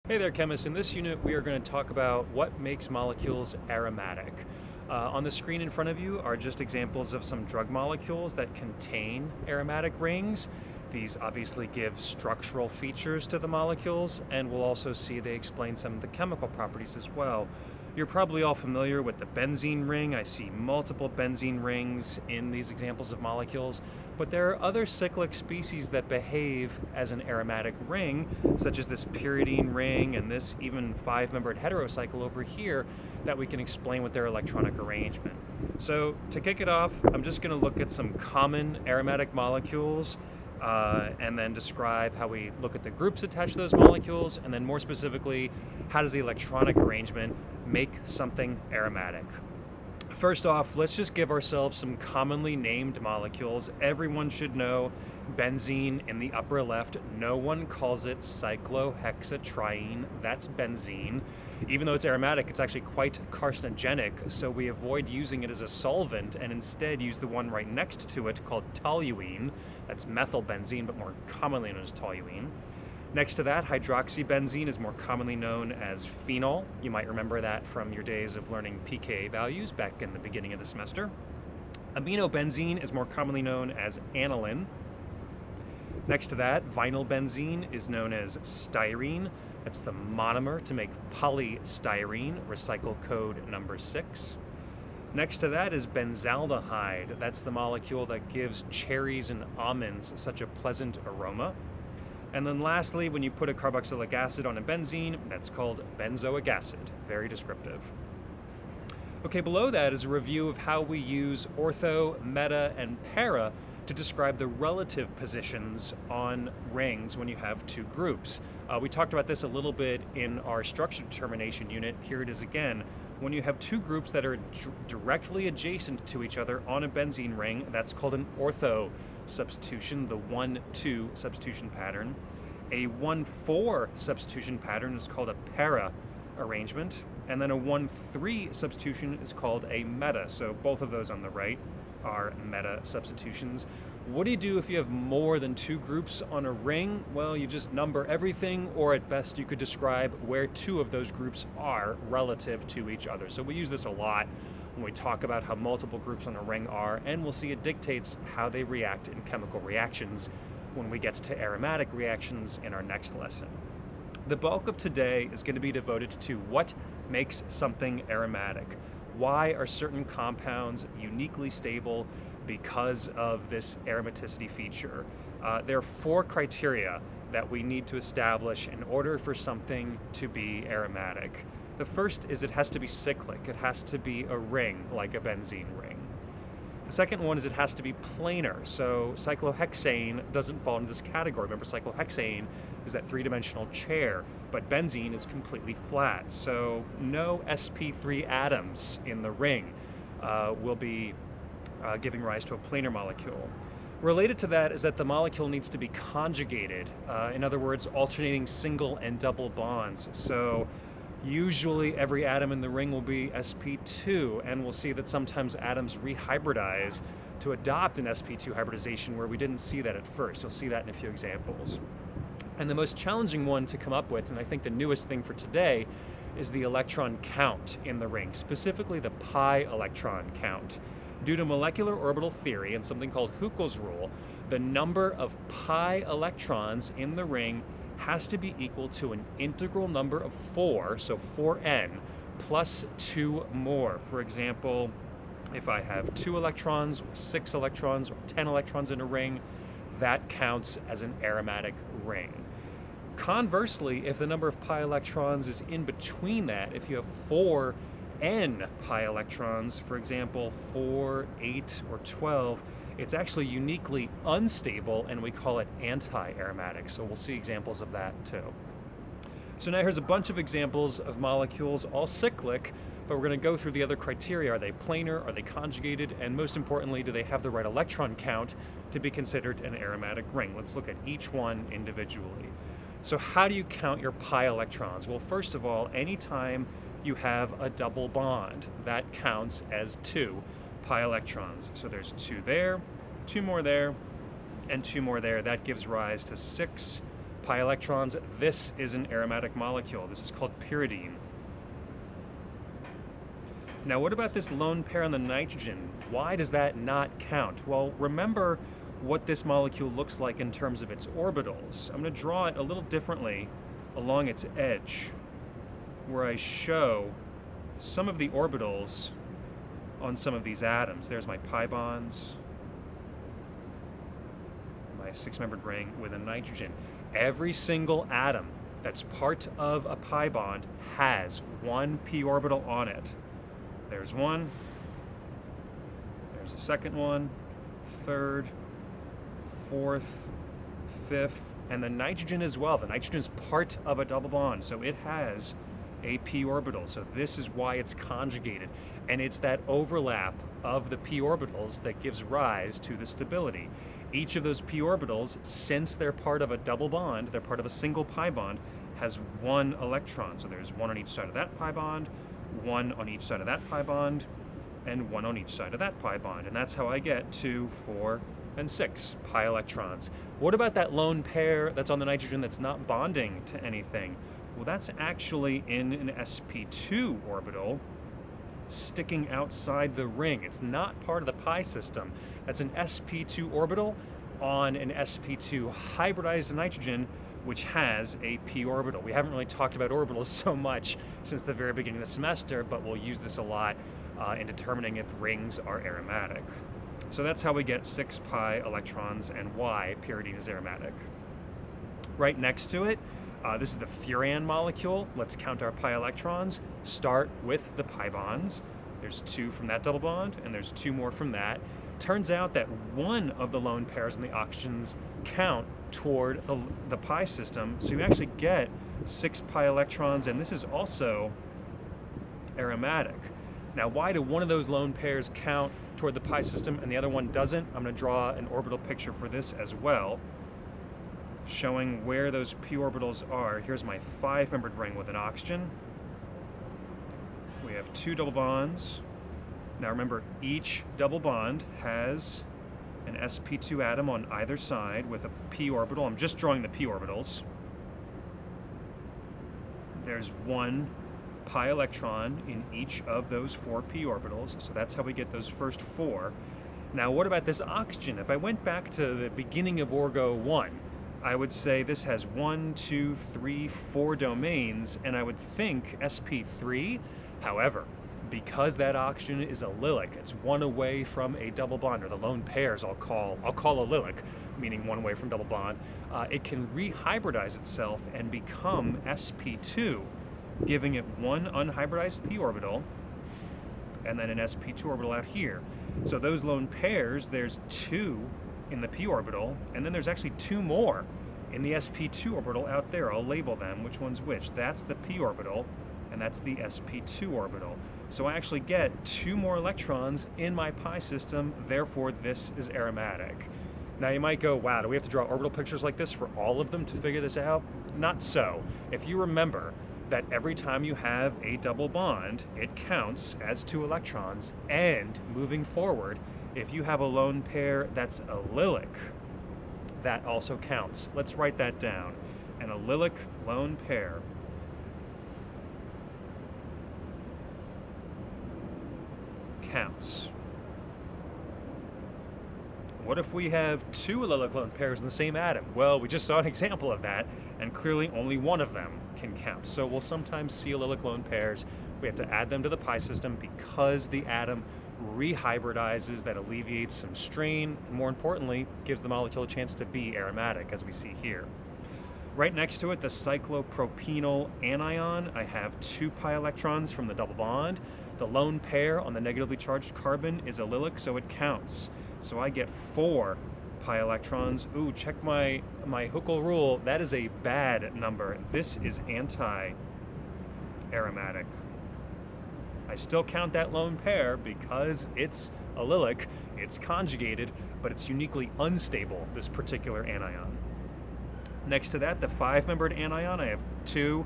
Hey there, chemists. In this unit, we are going to talk about what makes molecules aromatic. On the screen in front of you are just examples of some drug molecules that contain aromatic rings. These obviously give structural features to the molecules, and we'll also see they explain some of the chemical properties as well. You're probably all familiar with the benzene ring. I see multiple benzene rings in these examples of molecules, but there are other cyclic species that behave as an aromatic ring, such as this pyridine ring and this even five-membered heterocycle over here that we can explain with their electronic arrangement. So to kick it off, I'm just going to look at some common aromatic molecules and then describe how we look at the groups attached to those molecules, and then more specifically, how does the electronic arrangement make something aromatic. First off, let's just give ourselves some commonly named molecules. Everyone should know benzene in the upper left. No one calls it cyclohexatriene. That's benzene. Even though it's aromatic, it's actually quite carcinogenic, so we avoid using it as a solvent and instead use the one right next to it called toluene. That's methylbenzene, but more commonly known as toluene. Next to that, hydroxybenzene is more commonly known as phenol. You might remember that from your days of learning pKa values back in the beginning of the semester. Aminobenzene is more commonly known as aniline. Next to that, vinylbenzene is known as styrene. That's the monomer to make polystyrene, recycle code number 6. Next to that is benzaldehyde. That's the molecule that gives cherries and almonds such a pleasant aroma. And then lastly, when you put a carboxylic acid on a benzene, that's called benzoic acid. Very descriptive. Okay, below that is a review of how we use ortho, meta, and para to describe the relative positions on rings when you have two groups. We talked about this a little bit in our structure determination unit. Here it is again. When you have two groups that are directly adjacent to each other on a benzene ring, that's called an ortho substitution, the 1-2 substitution pattern. A 1-4 substitution pattern is called a para arrangement, and then a 1-3 substitution is called a meta. So both of those on the right are meta substitutions. What do you do if you have more than two groups on a ring? Well, you just number everything, or at best you could describe where two of those groups are relative to each other. So we use this a lot when we talk about how multiple groups on a ring are, and we'll see it dictates how they react in chemical reactions when we get to aromatic reactions in our next lesson. The bulk of today is going to be devoted to what makes something aromatic. Why are certain compounds uniquely stable because of this aromaticity feature? There are 4 criteria that we need to establish in order for something to be aromatic. The first is it has to be cyclic. It has to be a ring, like a benzene ring. The second one is it has to be planar. So cyclohexane doesn't fall into this category. Remember, cyclohexane is that 3-dimensional chair, but benzene is completely flat. So no sp3 atoms in the ring will be giving rise to a planar molecule. Related to that is that the molecule needs to be conjugated. In other words, alternating single and double bonds. So usually every atom in the ring will be sp2, and we'll see that sometimes atoms rehybridize to adopt an sp2 hybridization where we didn't see that at first. You'll see that in a few examples. And the most challenging one to come up with, and I think the newest thing for today, is the electron count in the ring, specifically the pi electron count. Due to molecular orbital theory and something called Huckel's rule, the number of pi electrons in the ring has to be equal to an integral number of 4, so 4n, plus 2 more. For example, if I have 2 electrons, or 6 electrons, or 10 electrons in a ring, that counts as an aromatic ring. Conversely, if the number of pi electrons is in between that, if you have 4n pi electrons, for example, 4, 8, or 12, it's actually uniquely unstable, and we call it anti-aromatic. So we'll see examples of that too. So now here's a bunch of examples of molecules, all cyclic, but we're going to go through the other criteria. Are they planar? Are they conjugated? And most importantly, do they have the right electron count to be considered an aromatic ring? Let's look at each one individually. So how do you count your pi electrons? Well, first of all, anytime you have a double bond, that counts as 2 pi electrons. So there's 2 there, 2 more there, and 2 more there. That gives rise to 6 pi electrons. This is an aromatic molecule. This is called pyridine. Now, what about this lone pair on the nitrogen? Why does that not count? Well, remember what this molecule looks like in terms of its orbitals. I'm going to draw it a little differently along its edge, where I show some of the orbitals on some of these atoms. There's my pi bonds, my six-membered ring with a nitrogen. Every single atom that's part of a pi bond has one p orbital on it. There's one, there's a second one, third, fourth, fifth, and the nitrogen as well. The nitrogen is part of a double bond, so it has a p orbital. So this is why it's conjugated, and it's that overlap of the p orbitals that gives rise to the stability. Each of those p orbitals, since they're part of a double bond, they're part of a single pi bond, has one electron. So there's one on each side of that pi bond, one on each side of that pi bond, and one on each side of that pi bond. And that's how I get 2, 4, and 6 pi electrons. What about that lone pair that's on the nitrogen that's not bonding to anything? Well, that's actually in an sp2 orbital sticking outside the ring. It's not part of the pi system. That's an sp2 orbital on an sp2 hybridized nitrogen, which has a p orbital. We haven't really talked about orbitals so much since the very beginning of the semester, but we'll use this a lot in determining if rings are aromatic. So that's how we get 6 pi electrons and why pyridine is aromatic. Right next to it, this is the furan molecule. Let's count our pi electrons. Start with the pi bonds. There's 2 from that double bond, and there's 2 more from that. Turns out that one of the lone pairs in the oxygens count toward the pi system, so you actually get 6 pi electrons, and this is also aromatic. Now, why do one of those lone pairs count toward the pi system and the other one doesn't? I'm going to draw an orbital picture for this as well, showing where those p orbitals are. Here's my 5-membered ring with an oxygen. We have 2 double bonds. Now remember, each double bond has an sp2 atom on either side with a p orbital. I'm just drawing the p orbitals. There's 1 pi electron in each of those 4 p orbitals, so that's how we get those first 4. Now, what about this oxygen? If I went back to the beginning of Orgo 1, I would say this has 1, 2, 3, 4 domains, and I would think sp3. However, because that oxygen is allylic, it's one away from a double bond, or the lone pairs I'll call allylic, meaning one away from double bond, it can rehybridize itself and become sp2, giving it 1 unhybridized p orbital and then an sp2 orbital out here. So those lone pairs, there's 2 in the p orbital, and then there's actually 2 more in the sp2 orbital out there. I'll label them, which one's which. That's the p orbital, and that's the sp2 orbital. So I actually get 2 more electrons in my pi system, therefore this is aromatic. Now you might go, wow, do we have to draw orbital pictures like this for all of them to figure this out? Not so. If you remember that every time you have a double bond, it counts as 2 electrons, and moving forward, if you have a lone pair that's allylic, that also counts. Let's write that down. An allylic lone pair counts. What if we have 2 allylic lone pairs in the same atom? Well, we just saw an example of that, and clearly only one of them can count. So we'll sometimes see allylic lone pairs. We have to add them to the pi system because the atom rehybridizes. That alleviates some strain, and more importantly, gives the molecule a chance to be aromatic, as we see here. Right next to it, the cyclopropenyl anion, I have 2 pi electrons from the double bond. The lone pair on the negatively charged carbon is allylic, so it counts. So I get 4 pi electrons. Ooh, check my Huckel rule. That is a bad number. This is anti-aromatic. I still count that lone pair because it's allylic, it's conjugated, but it's uniquely unstable, this particular anion. Next to that, the 5-membered anion, I have 2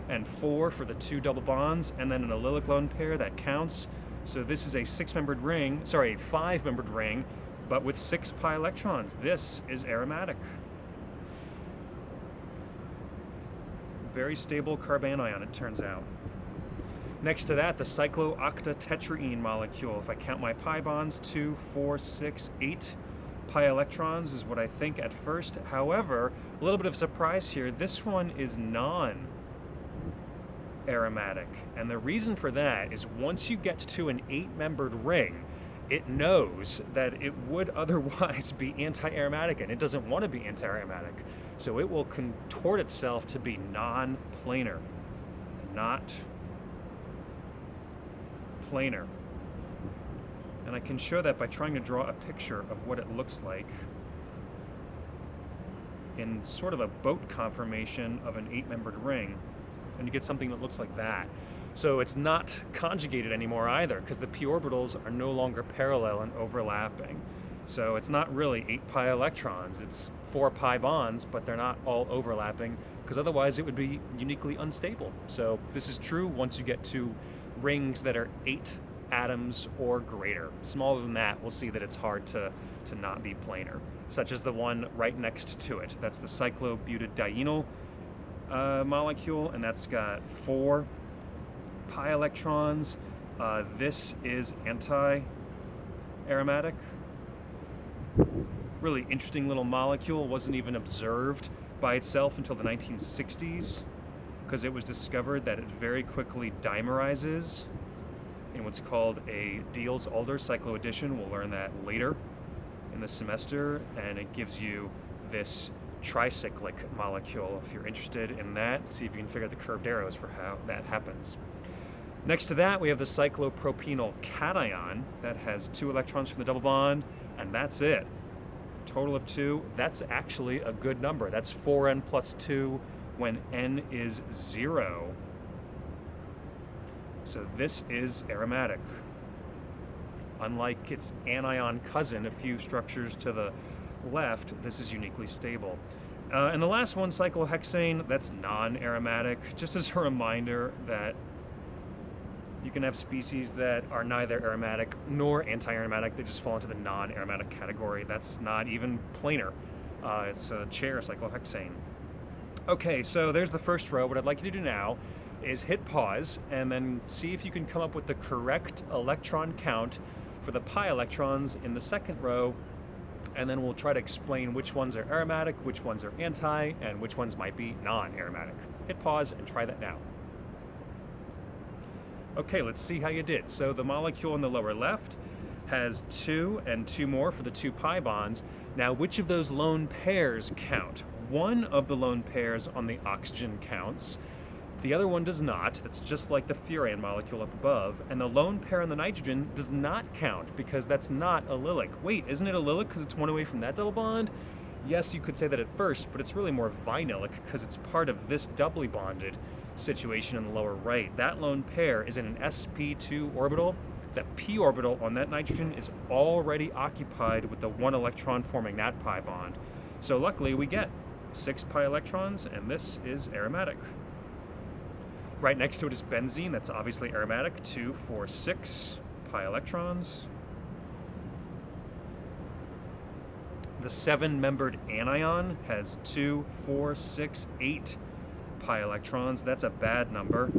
and 4 for the 2 double bonds, and then an allylic lone pair that counts. So this is a 5-membered ring, but with 6 pi electrons. This is aromatic. very stable carbanion, it turns out. Next to that, the cyclooctatetraene molecule. If I count my pi bonds, 2, 4, 6, 8 pi electrons is what I think at first. However, a little bit of surprise here, this one is non-aromatic. And the reason for that is once you get to an 8-membered ring, it knows that it would otherwise be anti-aromatic, and it doesn't want to be anti-aromatic. So it will contort itself to be non-planar, not planar. And I can show that by trying to draw a picture of what it looks like in sort of a boat conformation of an 8-membered ring, and you get something that looks like that. So it's not conjugated anymore either, because the p orbitals are no longer parallel and overlapping. So it's not really 8 pi electrons, it's 4 pi bonds, but they're not all overlapping, because otherwise it would be uniquely unstable. So this is true once you get to rings that are 8 atoms or greater. Smaller than that, we'll see that it's hard to not be planar, such as the one right next to it. That's the cyclobutadienyl molecule, and that's got 4 pi electrons. This is anti-aromatic. Really interesting little molecule. Wasn't even observed by itself until the 1960s, because it was discovered that it very quickly dimerizes in what's called a Diels-Alder cycloaddition. We'll learn that later in the semester, and it gives you this tricyclic molecule. If you're interested in that, see if you can figure out the curved arrows for how that happens. Next to that, we have the cyclopropenyl cation that has 2 electrons from the double bond, and that's it. Total of 2. That's actually a good number. That's 4n plus 2 when n is 0. So this is aromatic. Unlike its anion cousin, a few structures to the left, this is uniquely stable. And the last one, cyclohexane, that's non-aromatic. Just as a reminder that you can have species that are neither aromatic nor anti-aromatic. They just fall into the non-aromatic category. That's not even planar. It's a chair cyclohexane. Okay, so there's the first row. What I'd like you to do now is hit pause and then see if you can come up with the correct electron count for the pi electrons in the second row, and then we'll try to explain which ones are aromatic, which ones are anti, and which ones might be non-aromatic. Hit pause and try that now. Okay, let's see how you did. So the molecule in the lower left has 2 and 2 more for the 2 pi bonds. Now, which of those lone pairs count? One of the lone pairs on the oxygen counts. The other one does not. That's just like the furan molecule up above. And the lone pair on the nitrogen does not count because that's not allylic. Wait, isn't it allylic because it's one away from that double bond? Yes, you could say that at first, but it's really more vinylic because it's part of this doubly bonded situation in the lower right. That lone pair is in an sp2 orbital. The p orbital on that nitrogen is already occupied with the 1 electron forming that pi bond. So luckily we get 6 pi electrons, and this is aromatic. Right next to it is benzene. That's obviously aromatic. 2, 4, 6 pi electrons. The 7-membered anion has 2, 4, 6, 8 pi electrons. That's a bad number,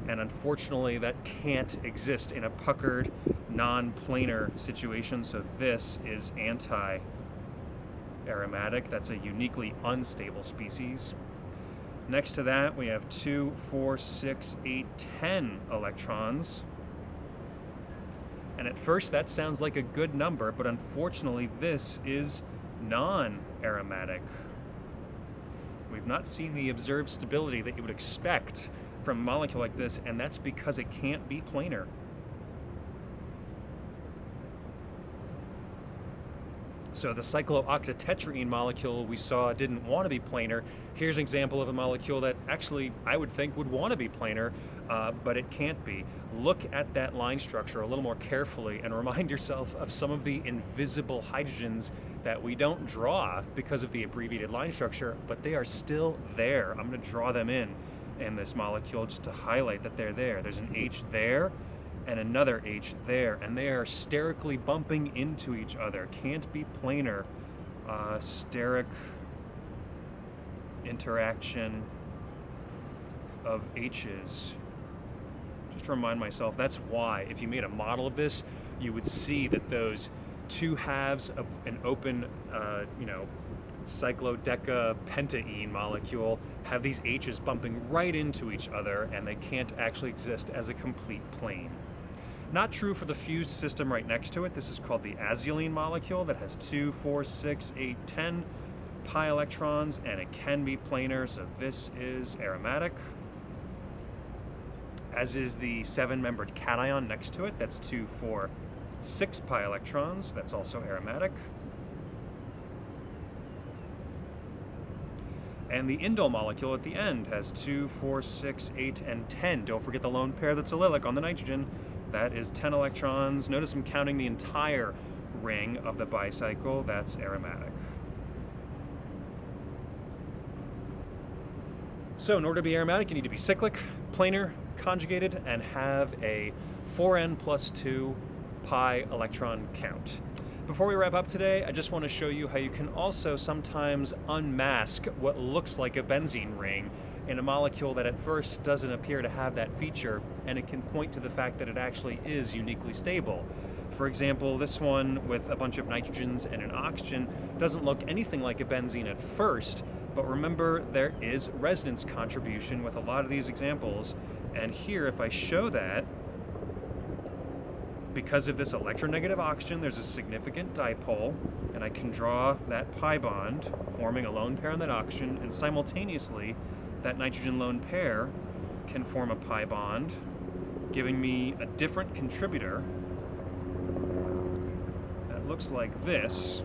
and unfortunately that can't exist in a puckered non-planar situation, so this is anti-aromatic. That's a uniquely unstable species. Next to that we have 2, 4, 6, 8, 10 electrons, and at first that sounds like a good number, but unfortunately this is non-aromatic. We've not seen the observed stability that you would expect from a molecule like this, and that's because it can't be planar. So the cyclooctatetraene molecule we saw didn't want to be planar. Here's an example of a molecule that actually I would think would want to be planar, but it can't be. Look at that line structure a little more carefully and remind yourself of some of the invisible hydrogens that we don't draw because of the abbreviated line structure, but they are still there. I'm going to draw them in this molecule just to highlight that they're there. There's an H there and another H there, and they are sterically bumping into each other. Can't be planar. Steric interaction of H's. Just to remind myself, that's why if you made a model of this, you would see that those two halves of an open, cyclodecapentaene molecule have these H's bumping right into each other, and they can't actually exist as a complete plane. Not true for the fused system right next to it. This is called the azulene molecule that has 2, 4, 6, 8, 10 pi electrons, and it can be planar, so this is aromatic. As is the 7-membered cation next to it. That's 2, 4, 6 pi electrons. That's also aromatic. And the indole molecule at the end has 2, 4, 6, 8, and 10. Don't forget the lone pair that's allylic on the nitrogen. That is 10 electrons. Notice I'm counting the entire ring of the bicycle. That's aromatic. So in order to be aromatic, you need to be cyclic, planar, conjugated, and have a 4n plus 2 pi electron count. Before we wrap up today, I just want to show you how you can also sometimes unmask what looks like a benzene ring in a molecule that at first doesn't appear to have that feature, and it can point to the fact that it actually is uniquely stable. For example, this one with a bunch of nitrogens and an oxygen doesn't look anything like a benzene at first, but remember there is resonance contribution with a lot of these examples, and here if I show that, because of this electronegative oxygen, there's a significant dipole, and I can draw that pi bond, forming a lone pair on that oxygen, and simultaneously, that nitrogen lone pair can form a pi bond, giving me a different contributor that looks like this,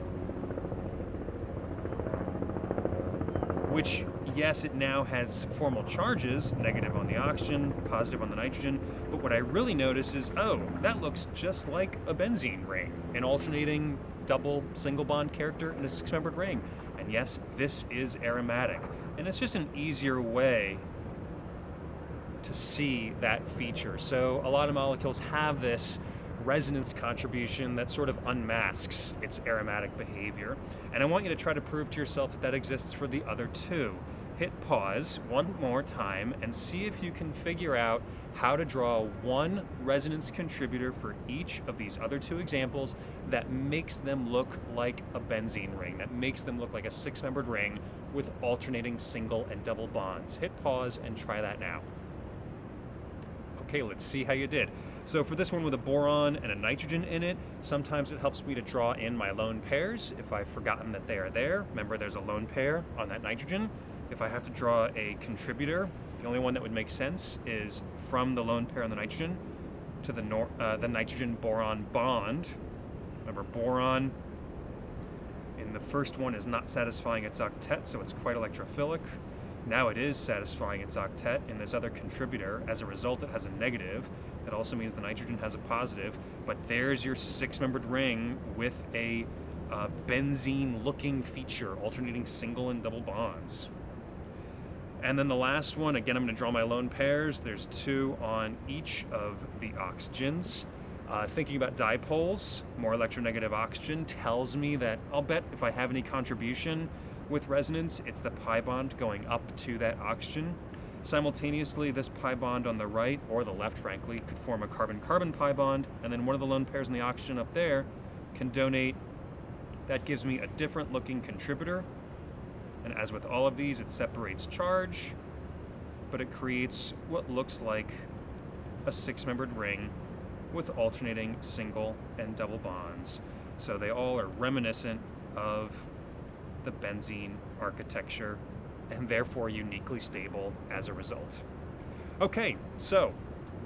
which, yes, it now has formal charges, negative on the oxygen, positive on the nitrogen, but what I really notice is, oh, that looks just like a benzene ring, an alternating double single bond character in a 6-membered ring. And yes, this is aromatic. And it's just an easier way to see that feature. So a lot of molecules have this resonance contribution that sort of unmasks its aromatic behavior. And I want you to try to prove to yourself that that exists for the other two. Hit pause one more time and see if you can figure out how to draw one resonance contributor for each of these other two examples that makes them look like a benzene ring, that makes them look like a 6-membered ring with alternating single and double bonds. Hit pause and try that now. Okay, let's see how you did. So for this one with a boron and a nitrogen in it, sometimes it helps me to draw in my lone pairs if I've forgotten that they are there. Remember, there's a lone pair on that nitrogen. If I have to draw a contributor, the only one that would make sense is from the lone pair on the nitrogen to the nitrogen boron bond. Remember, boron in the first one is not satisfying its octet, so it's quite electrophilic. Now it is satisfying its octet in this other contributor. As a result, it has a negative. That also means the nitrogen has a positive, but there's your 6-membered ring with a benzene-looking feature, alternating single and double bonds. And then the last one, again, I'm going to draw my lone pairs. There's 2 on each of the oxygens. Thinking about dipoles, more electronegative oxygen tells me that I'll bet if I have any contribution with resonance, it's the pi bond going up to that oxygen. Simultaneously, this pi bond on the right, or the left frankly, could form a carbon-carbon pi bond, and then one of the lone pairs in the oxygen up there can donate. That gives me a different looking contributor, and as with all of these, it separates charge, but it creates what looks like a 6-membered ring with alternating single and double bonds. So they all are reminiscent of the benzene architecture, and therefore uniquely stable as a result. Okay, so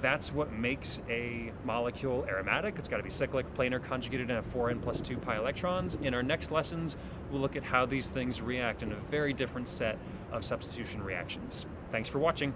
that's what makes a molecule aromatic. It's got to be cyclic, planar, conjugated, and have 4n plus 2 pi electrons. In our next lessons, we'll look at how these things react in a very different set of substitution reactions. Thanks for watching.